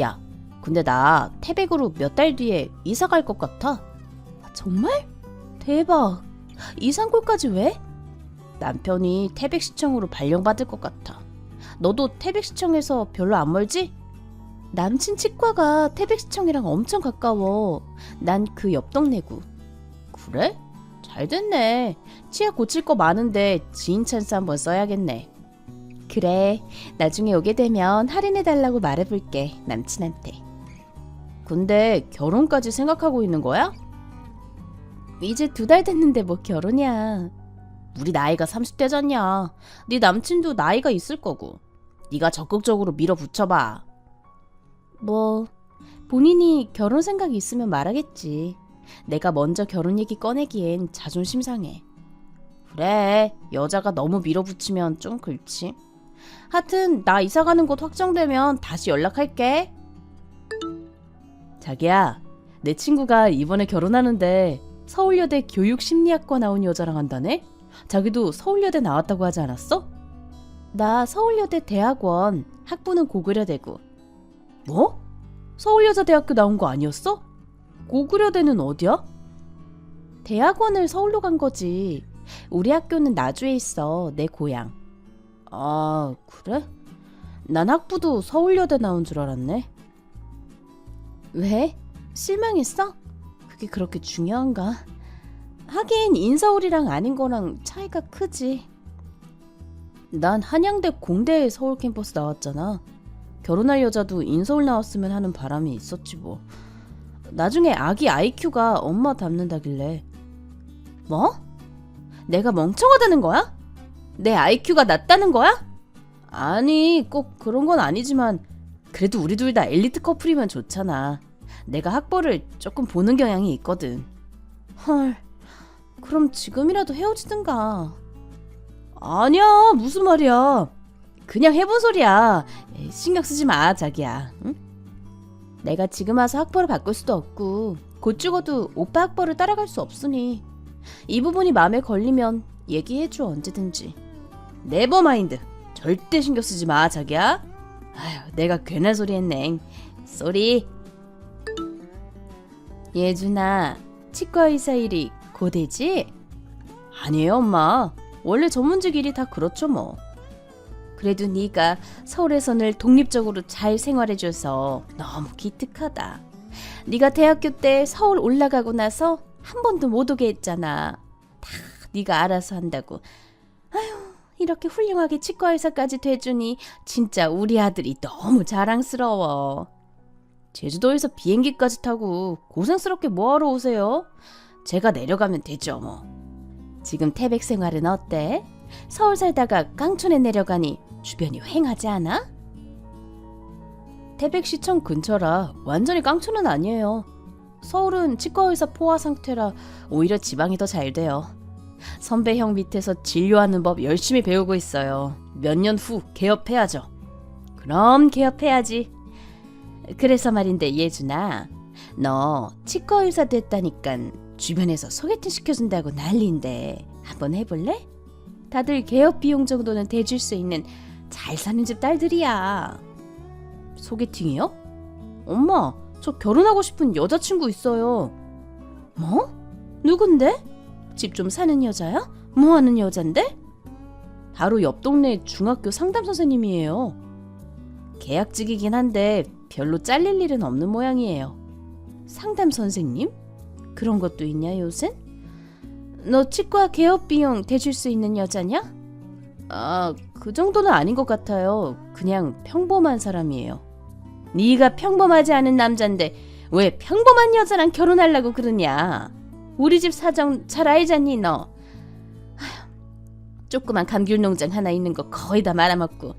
야, 근데 나 태백으로 몇 달 뒤에 이사 갈 것 같아. 정말? 대박. 이산골까지 왜? 남편이 태백시청으로 발령받을 것 같아. 너도 태백시청에서 별로 안 멀지? 남친 치과가 태백시청이랑 엄청 가까워. 난 그 옆 동네고. 그래? 잘 됐네. 치아 고칠 거 많은데 지인 찬스 한번 써야겠네. 그래, 나중에 오게 되면 할인해달라고 말해볼게, 남친한테. 근데 결혼까지 생각하고 있는 거야? 이제 2달 됐는데 뭐 결혼이야. 우리 나이가 30대잖냐. 네 남친도 나이가 있을 거고. 네가 적극적으로 밀어붙여봐. 뭐 본인이 결혼 생각이 있으면 말하겠지. 내가 먼저 결혼 얘기 꺼내기엔 자존심 상해. 그래, 여자가 너무 밀어붙이면 좀 그렇지. 하여튼 나 이사 가는 곳 확정되면 다시 연락할게. 자기야, 내 친구가 이번에 결혼하는데 서울여대 교육심리학과 나온 여자랑 한다네? 자기도 서울여대 나왔다고 하지 않았어? 나 서울여대 대학원, 학부는 고구려대고. 뭐? 서울여자대학교 나온 거 아니었어? 고구려대는 어디야? 대학원을 서울로 간 거지. 우리 학교는 나주에 있어, 내 고향. 아, 그래? 난 학부도 서울여대 나온 줄 알았네. 왜? 실망했어? 그게 그렇게 중요한가? 하긴 인서울이랑 아닌 거랑 차이가 크지. 난 한양대 공대에 서울 캠퍼스 나왔잖아. 결혼할 여자도 인서울 나왔으면 하는 바람이 있었지 뭐. 나중에 아기 IQ가 엄마 닮는다길래. 뭐? 내가 멍청하다는 거야? 내 IQ가 낮다는 거야? 아니, 꼭 그런 건 아니지만 그래도 우리 둘 다 엘리트 커플이면 좋잖아. 내가 학벌을 조금 보는 경향이 있거든. 헐, 그럼 지금이라도 헤어지든가. 아니야, 무슨 말이야. 그냥 해본 소리야. 에이, 신경 쓰지 마, 자기야. 응? 내가 지금 와서 학벌을 바꿀 수도 없고 곧 죽어도 오빠 학벌을 따라갈 수 없으니 이 부분이 마음에 걸리면 얘기해줘, 언제든지. 네버마인드. 절대 신경 쓰지 마, 자기야. 아휴, 내가 괜한 소리 했네. 쏘리. 예준아, 치과의사 일이 고되지? 아니에요, 엄마. 원래 전문직 일이 다 그렇죠 뭐. 그래도 네가 서울에서 늘 독립적으로 잘 생활해줘서 너무 기특하다. 네가 대학교 때 서울 올라가고 나서 한 번도 못 오게 했잖아. 다 네가 알아서 한다고. 아휴, 이렇게 훌륭하게 치과의사까지 돼주니 진짜 우리 아들이 너무 자랑스러워. 제주도에서 비행기까지 타고 고생스럽게 뭐하러 오세요? 제가 내려가면 되죠 뭐. 지금 태백 생활은 어때? 서울 살다가 깡촌에 내려가니 주변이 휑하지 않아? 태백시청 근처라 완전히 깡촌은 아니에요. 서울은 치과의사 포화 상태라 오히려 지방이 더 잘 돼요. 선배 형 밑에서 진료하는 법 열심히 배우고 있어요. 몇 년 후 개업해야죠. 그럼 개업해야지. 그래서 말인데 예준아, 너 치과의사 됐다니깐 주변에서 소개팅 시켜준다고 난리인데 한번 해볼래? 다들 개업 비용 정도는 대줄 수 있는 잘 사는 집 딸들이야. 소개팅이요? 엄마, 저 결혼하고 싶은 여자친구 있어요. 뭐? 누군데? 집 좀 사는 여자야? 뭐 하는 여잔데? 바로 옆 동네 중학교 상담 선생님이에요. 계약직이긴 한데 별로 잘릴 일은 없는 모양이에요. 상담 선생님? 그런 것도 있냐 요새? 너 치과 개업 비용 대줄 수 있는 여자냐? 아, 그 정도는 아닌 것 같아요. 그냥 평범한 사람이에요. 네가 평범하지 않은 남잔데 왜 평범한 여자랑 결혼하려고 그러냐? 우리 집 사정 잘 알잖니 너. 아휴, 조그만 감귤 농장 하나 있는 거 거의 다 말아먹고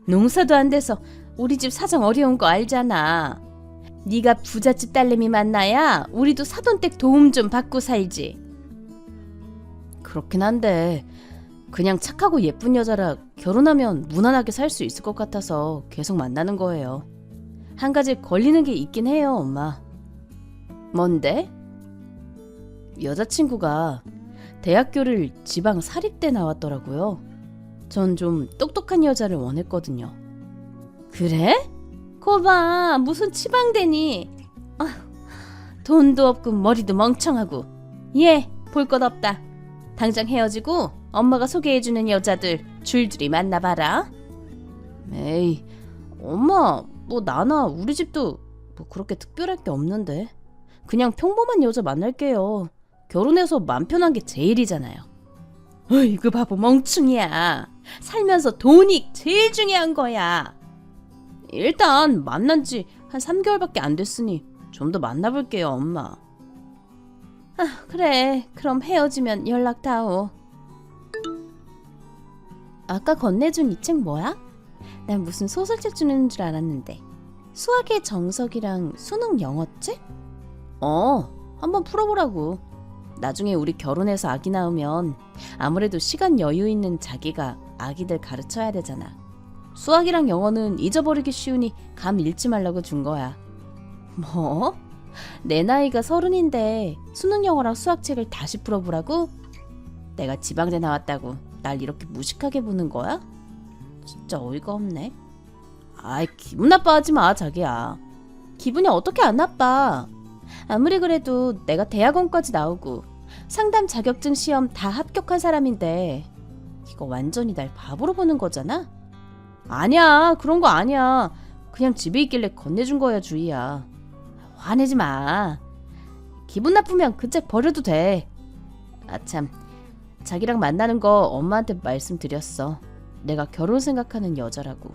농사도 안 돼서 우리 집 사정 어려운 거 알잖아. 네가 부잣집 딸내미 만나야 우리도 사돈댁 도움 좀 받고 살지. 그렇긴 한데 그냥 착하고 예쁜 여자라 결혼하면 무난하게 살 수 있을 것 같아서 계속 만나는 거예요. 한 가지 걸리는 게 있긴 해요, 엄마. 뭔데? 여자친구가 대학교를 지방 사립대 나왔더라고요. 전 좀 똑똑한 여자를 원했거든요. 그래? 거봐, 무슨 지방대니? 돈도 없고 머리도 멍청하고. 얘 볼 것 없다. 당장 헤어지고 엄마가 소개해주는 여자들 줄줄이 만나봐라. 에이, 엄마, 뭐 나나 우리 집도 뭐 그렇게 특별할 게 없는데. 그냥 평범한 여자 만날게요. 결혼해서 맘 편한 게 제일이잖아요. 어이, 그 바보 멍충이야. 살면서 돈이 제일 중요한 거야. 일단 만난 지 한 3개월밖에 안 됐으니 좀 더 만나볼게요, 엄마. 아, 그래. 그럼 헤어지면 연락 다오. 아까 건네준 이 책 뭐야? 난 무슨 소설책 주는 줄 알았는데. 수학의 정석이랑 수능 영어책? 한번 풀어보라고. 나중에 우리 결혼해서 아기 낳으면 아무래도 시간 여유 있는 자기가 아기들 가르쳐야 되잖아. 수학이랑 영어는 잊어버리기 쉬우니 감 잃지 말라고 준 거야. 뭐? 내 나이가 30인데 수능 영어랑 수학책을 다시 풀어보라고? 내가 지방대 나왔다고 날 이렇게 무식하게 보는 거야? 진짜 어이가 없네. 아이, 기분 나빠하지 마, 자기야. 기분이 어떻게 안 나빠? 아무리 그래도 내가 대학원까지 나오고 상담 자격증 시험 다 합격한 사람인데 이거 완전히 날 바보로 보는 거잖아? 아니야, 그런 거 아니야. 그냥 집에 있길래 건네준 거야, 주희야. 화내지 마. 기분 나쁘면 그 책 버려도 돼. 아 참, 자기랑 만나는 거 엄마한테 말씀드렸어. 내가 결혼 생각하는 여자라고.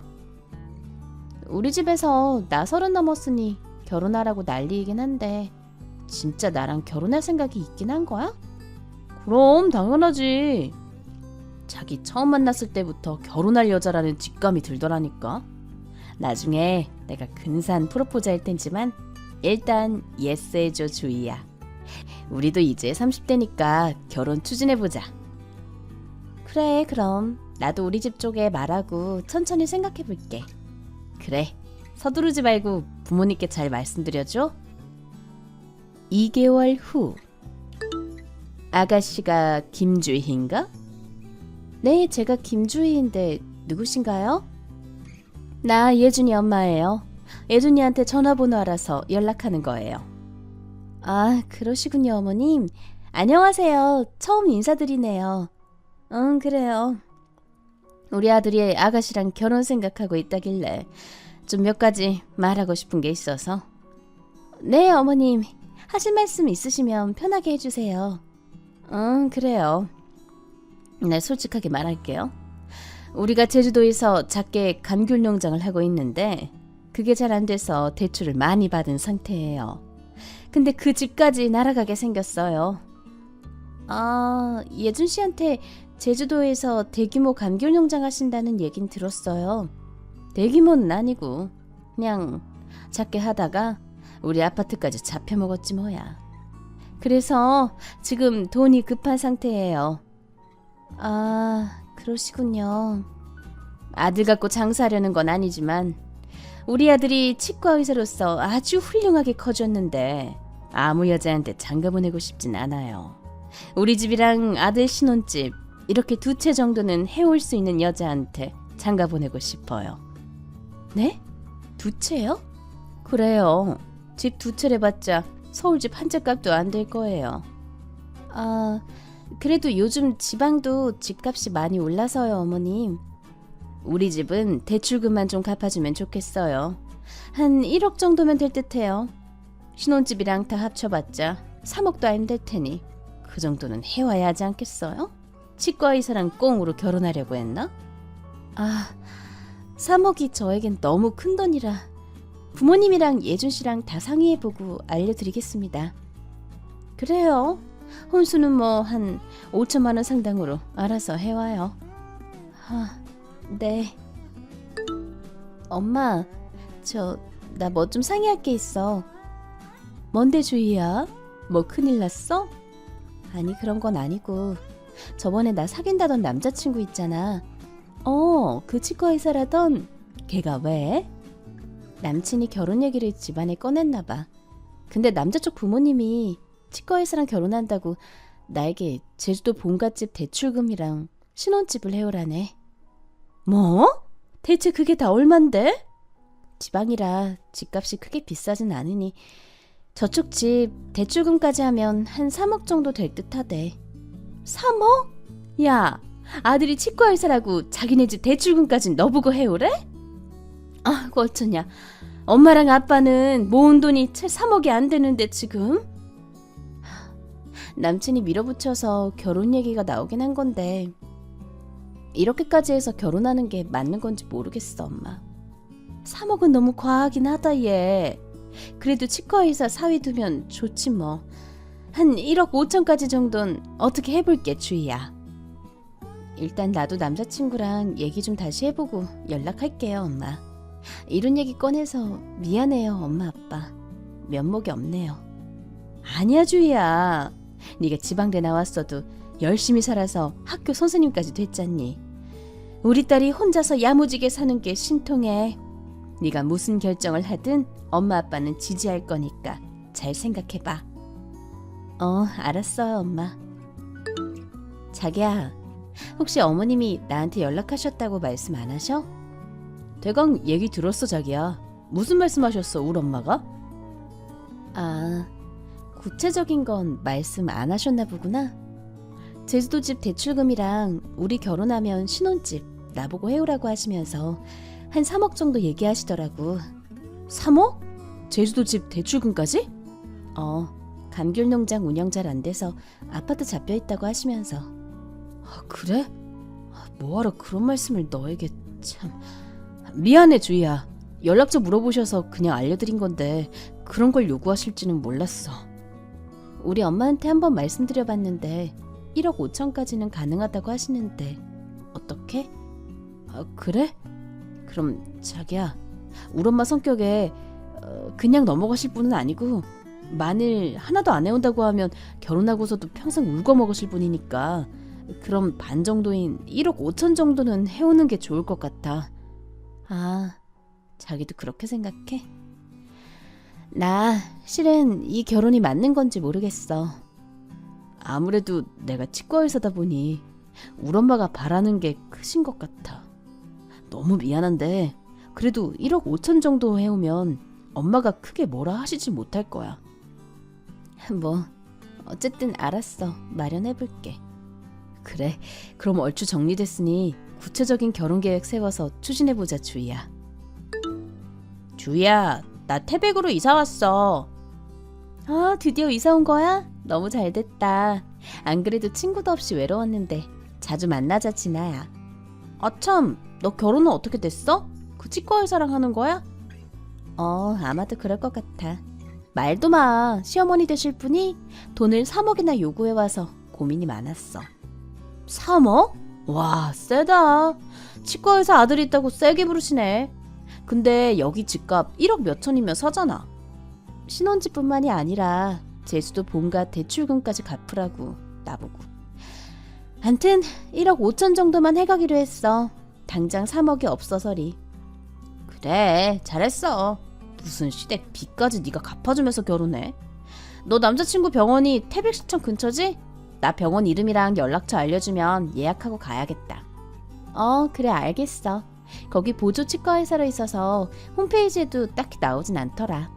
우리 집에서 나 30 넘었으니 결혼하라고 난리이긴 한데 진짜 나랑 결혼할 생각이 있긴 한 거야? 그럼 당연하지. 자기 처음 만났을 때부터 결혼할 여자라는 직감이 들더라니까. 나중에 내가 근사한 프로포즈 할 텐지만 일단 예스 해줘, 주희야. 우리도 이제 30대니까 결혼 추진해보자. 그래, 그럼 나도 우리 집 쪽에 말하고 천천히 생각해볼게. 그래, 서두르지 말고 부모님께 잘 말씀드려줘. 2개월 후. 아가씨가 김주희인가? 네, 제가 김주희인데 누구신가요? 나 예준이 엄마예요. 예준이한테 전화번호 알아서 연락하는 거예요. 아, 그러시군요, 어머님. 안녕하세요. 처음 인사드리네요. 응, 그래요. 우리 아들이 아가씨랑 결혼 생각하고 있다길래 좀 몇 가지 말하고 싶은 게 있어서. 네, 어머님. 하실 말씀 있으시면 편하게 해주세요. 응, 그래요. 네, 솔직하게 말할게요. 우리가 제주도에서 작게 감귤 농장을 하고 있는데 그게 잘 안 돼서 대출을 많이 받은 상태예요. 근데 그 집까지 날아가게 생겼어요. 아, 예준 씨한테 제주도에서 대규모 감귤 농장 하신다는 얘긴 들었어요. 대규모는 아니고 그냥 작게 하다가 우리 아파트까지 잡혀먹었지 뭐야. 그래서 지금 돈이 급한 상태예요. 아, 그러시군요. 아들 갖고 장사하려는 건 아니지만 우리 아들이 치과 의사로서 아주 훌륭하게 커졌는데 아무 여자한테 장가 보내고 싶진 않아요. 우리 집이랑 아들 신혼집 이렇게 2채 정도는 해올 수 있는 여자한테 장가 보내고 싶어요. 네? 2채요? 그래요. 집 2채를 해봤자 서울집 한 채 값도 안 될 거예요. 아, 그래도 요즘 지방도 집값이 많이 올라서요, 어머님. 우리 집은 대출금만 좀 갚아주면 좋겠어요. 한 1억 정도면 될 듯해요. 신혼집이랑 다 합쳐봤자 3억도 안 될 테니 그 정도는 해와야 하지 않겠어요? 치과 의사랑 꽁으로 결혼하려고 했나? 아, 3억이 저에겐 너무 큰 돈이라 부모님이랑 예준 씨랑 다 상의해보고 알려드리겠습니다. 그래요. 혼수는 뭐 한 5천만 원 상당으로 알아서 해와요. 아, 네. 엄마, 나 뭐 좀 상의할 게 있어. 뭔데, 주희야? 뭐 큰일 났어? 아니, 그런 건 아니고 저번에 나 사귄다던 남자친구 있잖아. 그 치과 의사라던. 걔가 왜? 남친이 결혼 얘기를 집안에 꺼냈나 봐. 근데 남자 쪽 부모님이 치과 의사랑 결혼한다고 나에게 제주도 본가집 대출금이랑 신혼집을 해오라네. 뭐? 대체 그게 다 얼만데? 지방이라 집값이 크게 비싸진 않으니 저쪽 집 대출금까지 하면 한 3억 정도 될 듯하대. 3억? 야, 아들이 치과 의사라고 자기네 집 대출금까지 너보고 해오래? 아, 어쩌냐. 엄마랑 아빠는 모은 돈이 채 3억이 안 되는데 지금? 남친이 밀어붙여서 결혼 얘기가 나오긴 한 건데 이렇게까지 해서 결혼하는 게 맞는 건지 모르겠어, 엄마. 3억은 너무 과하긴 하다, 얘. 그래도 치과의사 사위 두면 좋지 뭐. 한 1억 5천까지 정도는 어떻게 해볼게, 주희야. 일단 나도 남자친구랑 얘기 좀 다시 해보고 연락할게요, 엄마. 이런 얘기 꺼내서 미안해요, 엄마 아빠. 면목이 없네요. 아니야, 주희야. 네가 지방대 나왔어도 열심히 살아서 학교 선생님까지 됐잖니. 우리 딸이 혼자서 야무지게 사는 게 신통해. 네가 무슨 결정을 하든 엄마 아빠는 지지할 거니까 잘 생각해봐. 알았어요, 엄마. 자기야, 혹시 어머님이 나한테 연락하셨다고 말씀 안 하셔? 대강 얘기 들었어, 자기야. 무슨 말씀하셨어, 우리 엄마가? 아, 구체적인 건 말씀 안 하셨나 보구나. 제주도집 대출금이랑 우리 결혼하면 신혼집 나보고 해오라고 하시면서 한 3억 정도 얘기하시더라고. 3억? 제주도집 대출금까지? 감귤농장 운영 잘 안 돼서 아파트 잡혀있다고 하시면서. 그래? 뭐하러 그런 말씀을 너에게. 참 미안해, 주희야. 연락처 물어보셔서 그냥 알려드린 건데 그런 걸 요구하실지는 몰랐어. 우리 엄마한테 한번 말씀드려봤는데 1억 5천까지는 가능하다고 하시는데 어떻게? 그래? 그럼 자기야, 우리 엄마 성격에 그냥 넘어가실 분은 아니고 만일 하나도 안 해온다고 하면 결혼하고서도 평생 울고 먹으실 분이니까 그럼 반 정도인 1억 5천 정도는 해오는 게 좋을 것 같아. 자기도 그렇게 생각해? 나 실은 이 결혼이 맞는 건지 모르겠어. 아무래도 내가 치과의사다 보니 우리 엄마가 바라는 게 크신 것 같아. 너무 미안한데 그래도 1억 5천 정도 해오면 엄마가 크게 뭐라 하시지 못할 거야. 뭐 어쨌든 알았어. 마련해볼게. 그래, 그럼 얼추 정리됐으니 구체적인 결혼 계획 세워서 추진해보자, 주희야. 주희야, 나 태백으로 이사 왔어. 드디어 이사 온 거야? 너무 잘됐다. 안 그래도 친구도 없이 외로웠는데 자주 만나자, 진아야. 참, 너 결혼은 어떻게 됐어? 그 치과의사랑 하는 거야? 아마도 그럴 것 같아. 말도 마. 시어머니 되실 분이 돈을 3억이나 요구해와서 고민이 많았어. 3억? 와, 세다. 치과의사 아들 있다고 세게 부르시네. 근데 여기 집값 1억 몇 천이면 사잖아. 신혼집뿐만이 아니라 제주도 본가 대출금까지 갚으라고 나보고. 암튼 1억 5천 정도만 해가기로 했어. 당장 3억이 없어서리. 그래, 잘했어. 무슨 시댁 빚까지 네가 갚아주면서 결혼해. 너 남자친구 병원이 태백시청 근처지? 나 병원 이름이랑 연락처 알려주면 예약하고 가야겠다. 그래, 알겠어. 거기 보조 치과의사로 있어서 홈페이지에도 딱히 나오진 않더라.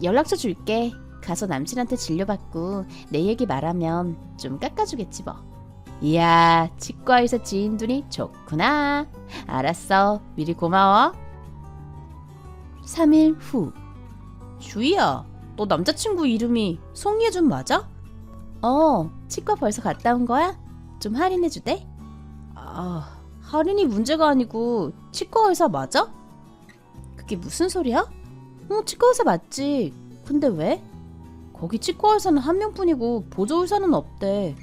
연락처 줄게. 가서 남친한테 진료받고 내 얘기 말하면 좀 깎아주겠지 뭐. 이야, 치과의사 지인들이 좋구나. 알았어. 미리 고마워. 3일 후. 주희야, 너 남자친구 이름이 송예준 맞아? 치과 벌써 갔다 온 거야? 좀 할인해주대? 할인이 문제가 아니고 치과 의사 맞아? 그게 무슨 소리야? 치과 의사 맞지. 근데 왜? 거기 치과 의사는 한 명뿐이고 보조 의사는 없대.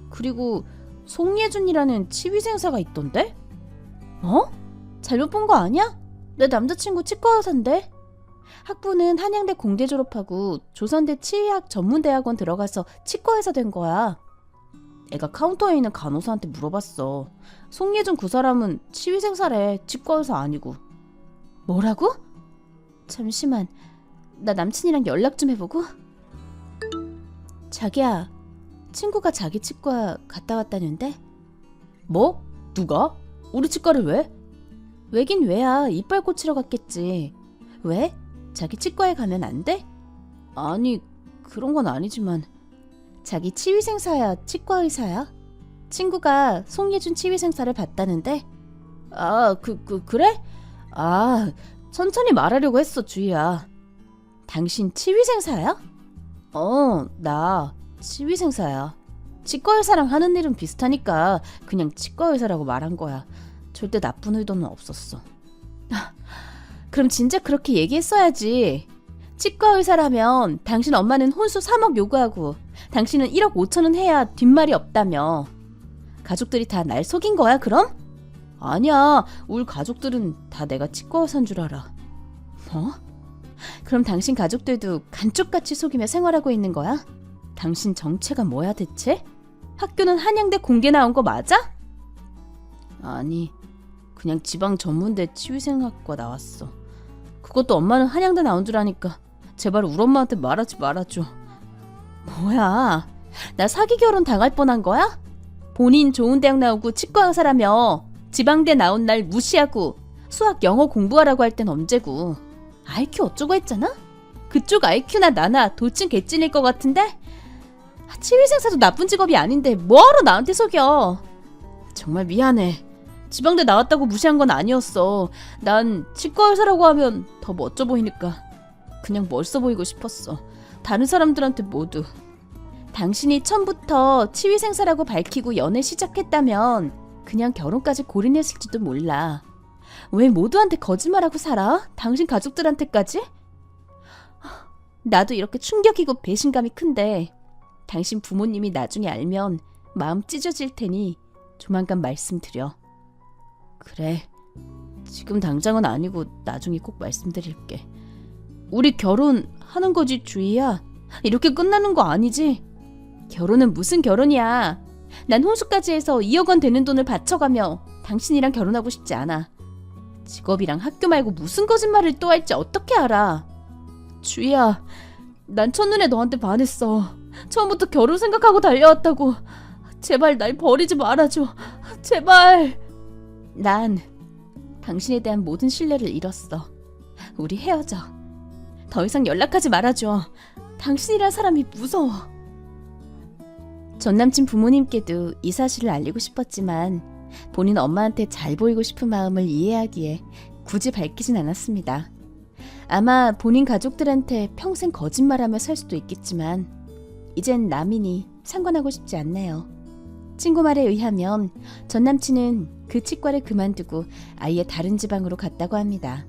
그리고 송예준이라는 치위생사가 있던데? 잘못 본 거 아니야? 내 남자친구 치과 의사인데. 학부는 한양대 공대 졸업하고 조선대 치의학 전문대학원 들어가서 치과 의사 된 거야. 애가 카운터에 있는 간호사한테 물어봤어. 송예준 그 사람은 치위생사래. 치과 의사 아니고. 뭐라고? 잠시만, 나 남친이랑 연락 좀 해보고. 자기야, 친구가 자기 치과 갔다 왔다는데? 뭐? 누가? 우리 치과를 왜? 왜긴 왜야. 이빨 고치러 갔겠지. 왜? 자기 치과에 가면 안 돼? 아니, 그런 건 아니지만. 자기 치위생사야, 치과 의사야? 친구가 송예준 치위생사를 봤다는데? 그래? 천천히 말하려고 했어, 주희야. 당신 치위생사야? 나 치위생사야. 치과 의사랑 하는 일은 비슷하니까 그냥 치과 의사라고 말한 거야. 절대 나쁜 의도는 없었어. 그럼 진짜 그렇게 얘기했어야지. 치과 의사라면 당신 엄마는 혼수 3억 요구하고 당신은 1억 5천은 해야 뒷말이 없다며. 가족들이 다 날 속인 거야, 그럼? 아니야, 우리 가족들은 다 내가 치과 의사인 줄 알아. 뭐? 그럼 당신 가족들도 간쪽같이 속이며 생활하고 있는 거야? 당신 정체가 뭐야 대체? 학교는 한양대 공대 나온 거 맞아? 아니, 그냥 지방 전문대 치위생학과 나왔어. 그것도 엄마는 한양대 나온 줄 아니까 제발 우리 엄마한테 말하지 말아줘. 뭐야? 나 사기 결혼 당할 뻔한 거야? 본인 좋은 대학 나오고 치과 의사라며 지방대 나온 날 무시하고 수학 영어 공부하라고 할 땐 언제고. IQ 어쩌고 했잖아? 그쪽 IQ나 나나 돌진 개찐일 것 같은데? 치위생사도 나쁜 직업이 아닌데 뭐하러 나한테 속여. 정말 미안해. 지방대 나왔다고 무시한 건 아니었어. 난 치과 의사라고 하면 더 멋져 보이니까 그냥 멋있어 보이고 싶었어. 다른 사람들한테 모두. 당신이 처음부터 치위생사라고 밝히고 연애 시작했다면 그냥 결혼까지 골인했을지도 몰라. 왜 모두한테 거짓말하고 살아? 당신 가족들한테까지? 나도 이렇게 충격이고 배신감이 큰데 당신 부모님이 나중에 알면 마음 찢어질 테니 조만간 말씀드려. 그래, 지금 당장은 아니고 나중에 꼭 말씀드릴게. 우리 결혼하는 거지, 주희야? 이렇게 끝나는 거 아니지? 결혼은 무슨 결혼이야. 난 혼수까지 해서 2억 원 되는 돈을 바쳐가며 당신이랑 결혼하고 싶지 않아. 직업이랑 학교 말고 무슨 거짓말을 또 할지 어떻게 알아? 주희야, 난 첫눈에 너한테 반했어. 처음부터 결혼 생각하고 달려왔다고. 제발 날 버리지 말아줘. 제발. 난 당신에 대한 모든 신뢰를 잃었어. 우리 헤어져. 더 이상 연락하지 말아줘. 당신이란 사람이 무서워. 전남친 부모님께도 이 사실을 알리고 싶었지만 본인 엄마한테 잘 보이고 싶은 마음을 이해하기에 굳이 밝히진 않았습니다. 아마 본인 가족들한테 평생 거짓말하며 살 수도 있겠지만 이젠 남이니 상관하고 싶지 않네요. 친구 말에 의하면 전남친은 그 치과를 그만두고 아예 다른 지방으로 갔다고 합니다.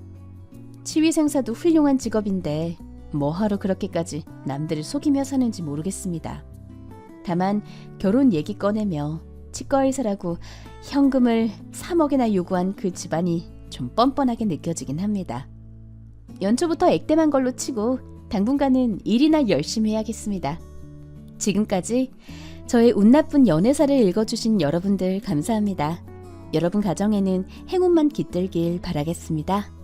치위생사도 훌륭한 직업인데 뭐하러 그렇게까지 남들을 속이며 사는지 모르겠습니다. 다만 결혼 얘기 꺼내며 치과 의사라고 현금을 3억이나 요구한 그 집안이 좀 뻔뻔하게 느껴지긴 합니다. 연초부터 액땜한 걸로 치고 당분간은 일이나 열심히 해야겠습니다. 지금까지 저의 운 나쁜 연애사를 읽어주신 여러분들 감사합니다. 여러분 가정에는 행운만 깃들길 바라겠습니다.